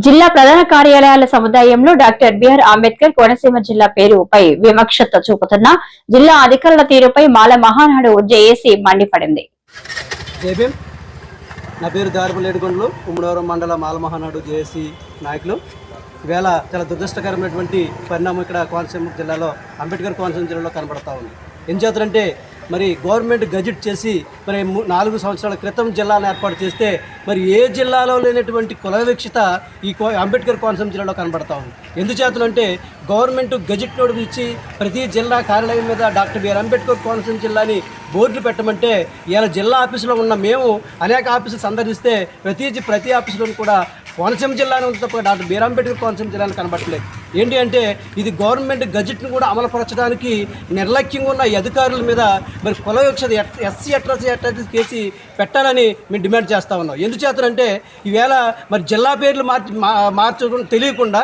జిల్లా ప్రధాన కార్యాలయాల సముదాయంలో డాక్టర్ బిఆర్ అంబేద్కర్ కోనసీమ జిల్లా పేరుపై వివక్షత చూపుతున్న జిల్లా అధికారుల తీరుపై మాల మహానాడు జేఏసీ మండిపడింది. నా పేరు దారిపల్లేడుగొండలు ఉమ్మడవరం మండల మాల మహానాడు జేఏసీ నాయకులు. ఈవేళ చాలా దురదృష్టకరమైనటువంటి పరిణామం ఇక్కడ కోనసీమ జిల్లాలో అంబేద్కర్ కోనసీమ జిల్లాలో కనబడతా ఉంది. ఏం చేస్తారంటే మరి గవర్నమెంట్ గజెట్ చేసి మరి 4 సంవత్సరాల క్రితం జిల్లాను ఏర్పాటు చేస్తే మరి ఏ జిల్లాలో లేనటువంటి కుల వివక్షత ఈ అంబేద్కర్ కోనసీమ జిల్లాలో కనబడతా ఉంది. ఎందుచేతనంటే గవర్నమెంట్ గజెట్ నోటీస్ ఇచ్చి ప్రతి జిల్లా కార్యాలయం మీద డాక్టర్ బిఆర్ అంబేద్కర్ కోనసీమ జిల్లాని బోర్డులు పెట్టమంటే ఇలా జిల్లా ఆఫీసులో ఉన్న మేము అనేక ఆఫీసులు సందర్శిస్తే ప్రతి ఆఫీసులో కూడా కోనసీమ జిల్లాను తప్ప డాక్టర్ బిఆర్ అంబేద్కర్ కోనసీమ జిల్లాను కనబట్టలేదు. ఏంటి అంటే ఇది గవర్నమెంట్ గజెట్ను కూడా అమలుపరచడానికి నిర్లక్ష్యంగా ఉన్న అధికారుల మీద మరి కుల వివక్షత ఎస్సీ అట్రాసిటీ కేసు పెట్టాలని మేము డిమాండ్ చేస్తూ ఉన్నాం. ఎందుచేతనంటే ఈవేళ మరి జిల్లా పేర్లు మార్చడం తెలియకుండా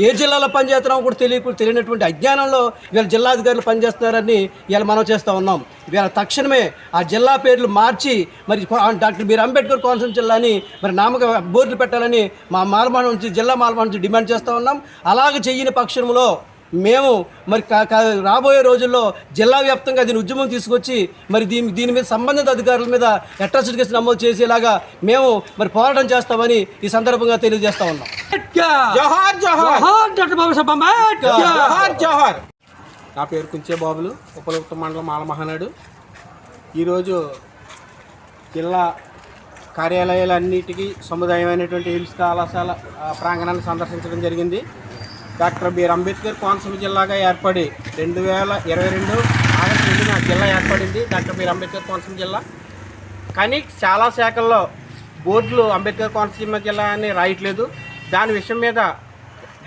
ఏ జిల్లాలో పనిచేస్తున్నామో కూడా తెలియనటువంటి అజ్ఞానంలో వీళ్ళ జిల్లాధికారులు పనిచేస్తున్నారని ఇవాళ మనం చేస్తూ ఉన్నాం. వీళ్ళ తక్షణమే ఆ జిల్లా పేర్లు మార్చి మరి డాక్టర్ బిఆర్ అంబేద్కర్ కోనసీమ జిల్లాని మరి నామక బోర్డులు పెట్టాలని మా మాలమాన నుంచి జిల్లా మాలమాన నుంచి డిమాండ్ చేస్తూ ఉన్నాం. అలాగే చెయ్యని పక్షంలో మేము మరి రాబోయే రోజుల్లో జిల్లా వ్యాప్తంగా దీని ఉద్యమం తీసుకొచ్చి మరి దీని మీద సంబంధిత అధికారుల మీద అట్రాసిటీ కేసు నమోదు చేసేలాగా మేము మరి పోరాటం చేస్తామని ఈ సందర్భంగా తెలియజేస్తా ఉన్నాం. నా పేరు కుంచే బాబులు, ఉపలగుప్త మండలం మాల మహానాడు. ఈరోజు జిల్లా కార్యాలయాలన్నిటికీ సముదాయమైనటువంటి ఎయిమ్స్ కళాశాల ప్రాంగణాన్ని సందర్శించడం జరిగింది. డాక్టర్ బిఆర్ అంబేద్కర్ కోనసీమ జిల్లాగా ఏర్పడి 2022 ఆగస్టు 2న జిల్లా ఏర్పడింది డాక్టర్ బిఆర్ అంబేద్కర్ కోనసీమ జిల్లా. కానీ చాలా శాఖల్లో బోర్డులు అంబేద్కర్ కోనసీమ జిల్లా అని రాయట్లేదు. దాని విషయం మీద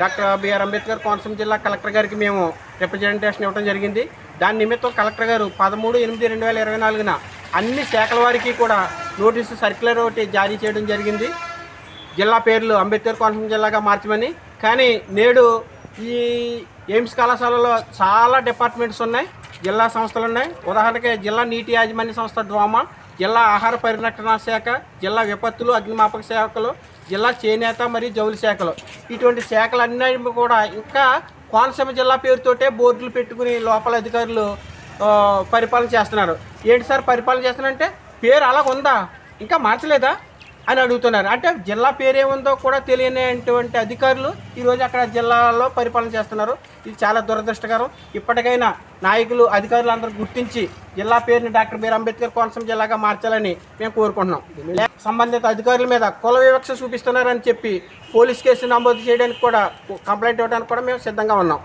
డాక్టర్ బిఆర్ అంబేద్కర్ కోనసీమ జిల్లా కలెక్టర్ గారికి మేము రిప్రజెంటేషన్ ఇవ్వడం జరిగింది. దాని నిమిత్తం కలెక్టర్ గారు 13/8/2024న అన్ని శాఖల వారికి కూడా నోటీసు సర్క్యులర్ ఒకటి జారీ చేయడం జరిగింది, జిల్లా పేర్లు అంబేద్కర్ కోనసీమ జిల్లాగా మార్చమని. కానీ నేడు ఈ ఎయిమ్స్ కళాశాలలో చాలా డిపార్ట్మెంట్స్ ఉన్నాయి, జిల్లా సంస్థలు ఉన్నాయి. ఉదాహరణకి జిల్లా నీటి యాజమాన్య సంస్థ డ్వామా, జిల్లా ఆహార పరిరక్షణ శాఖ, జిల్లా విపత్తులు అగ్నిమాపక శాఖలు, జిల్లా చేనేత మరియు జౌలి శాఖలు. ఇటువంటి శాఖలన్నీ కూడా ఇంకా కోనసీమ జిల్లా పేరుతోటే బోర్డులు పెట్టుకుని లోపల అధికారులు పరిపాలన చేస్తున్నారు. ఏంటి సార్ పరిపాలన చేస్తున్నారంటే పేరు అలా ఉందా, ఇంకా మార్చలేదా అని అడుగుతున్నారు. అంటే జిల్లా పేరేముందో కూడా తెలియనటువంటి అధికారులు ఈరోజు అక్కడ జిల్లాలో పరిపాలన చేస్తున్నారు. ఇది చాలా దురదృష్టకరం. ఇప్పటికైనా నాయకులు అధికారులు అందరూ గుర్తించి జిల్లా పేరుని డాక్టర్ బిఆర్ అంబేద్కర్ కోనసీమ జిల్లాగా మార్చాలని మేము కోరుకుంటున్నాం. సంబంధిత అధికారుల మీద కుల వివక్ష చూపిస్తున్నారని చెప్పి పోలీస్ కేసు నమోదు చేయడానికి కూడా, కంప్లైంట్ ఇవ్వడానికి కూడా మేము సిద్ధంగా ఉన్నాం.